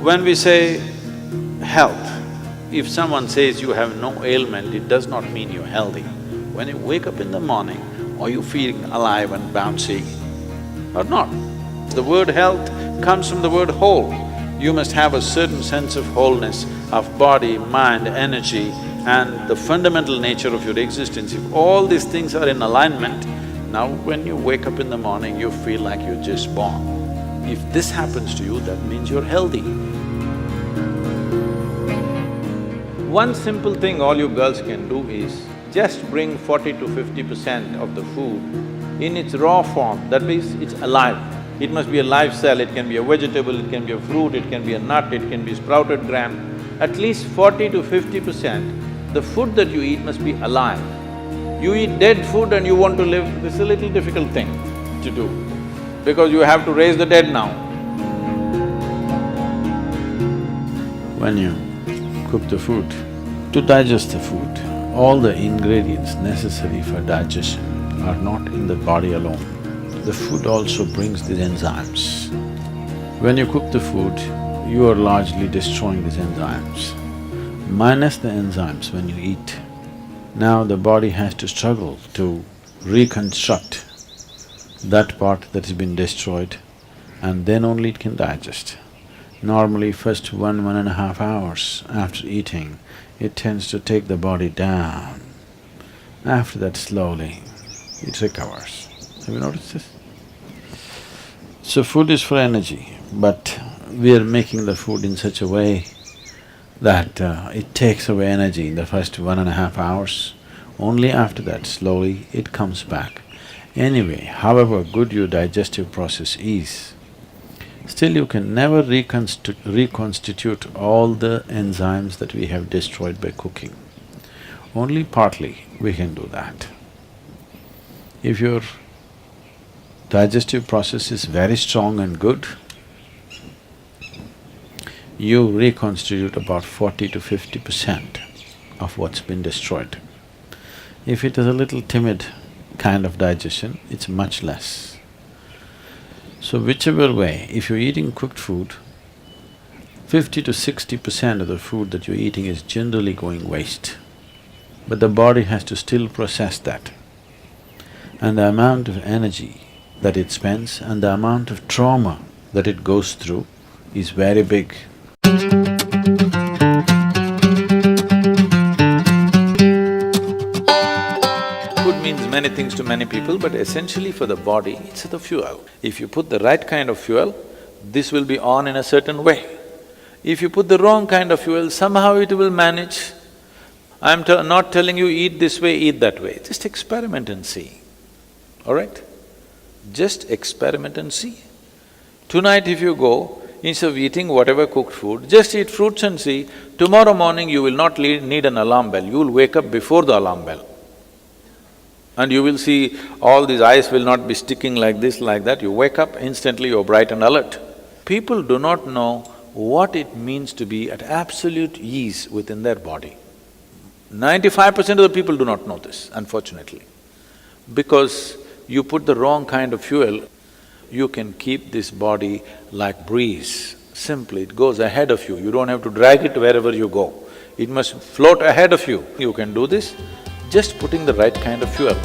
When we say health, if someone says you have no ailment, it does not mean you're healthy. When you wake up in the morning, are you feeling alive and bouncy or not? The word health comes from the word whole. You must have a certain sense of wholeness of body, mind, energy and the fundamental nature of your existence. If all these things are in alignment, now when you wake up in the morning, you feel like you're just born. If this happens to you, that means you're healthy. One simple thing all you girls can do is just bring 40 to 50% of the food in its raw form, that means it's alive. It must be a live cell, it can be a vegetable, it can be a fruit, it can be a nut, it can be sprouted gram. At least 40 to 50%, the food that you eat must be alive. You eat dead food and you want to live, this is a little difficult thing to do, because you have to raise the dead now. When you cook the food, to digest the food, all the ingredients necessary for digestion are not in the body alone. The food also brings these enzymes. When you cook the food, you are largely destroying these enzymes. Minus the enzymes when you eat, now the body has to struggle to reconstruct that part that has been destroyed and then only it can digest. Normally first 1.5 hours after eating, it tends to take the body down. After that slowly, it recovers. Have you noticed this? So food is for energy, but we are making the food in such a way that it takes away energy in the first 1.5 hours. Only after that, slowly, it comes back. Anyway, however good your digestive process is, still you can never reconstitute all the enzymes that we have destroyed by cooking. Only partly we can do that. If your digestive process is very strong and good, you reconstitute about 40 to 50% of what's been destroyed. If it is a little timid kind of digestion, it's much less. So whichever way, if you're eating cooked food, 50 to 60% of the food that you're eating is generally going waste. But the body has to still process that. And the amount of energy that it spends and the amount of trauma that it goes through is very big. Food means many things to many people, but essentially for the body, it's the fuel. If you put the right kind of fuel, this will be on in a certain way. If you put the wrong kind of fuel, somehow it will manage. I'm not telling you eat this way, eat that way, just experiment and see, all right? Just experiment and see. Tonight if you go, instead of eating whatever cooked food, just eat fruits and see, tomorrow morning you will not need an alarm bell, you will wake up before the alarm bell. And you will see all these eyes will not be sticking like this, like that, you wake up, instantly you're bright and alert. People do not know what it means to be at absolute ease within their body. 95% of the people do not know this, unfortunately. Because you put the wrong kind of fuel, you can keep this body like breeze. Simply, it goes ahead of you, you don't have to drag it wherever you go. It must float ahead of you. You can do this just putting the right kind of fuel.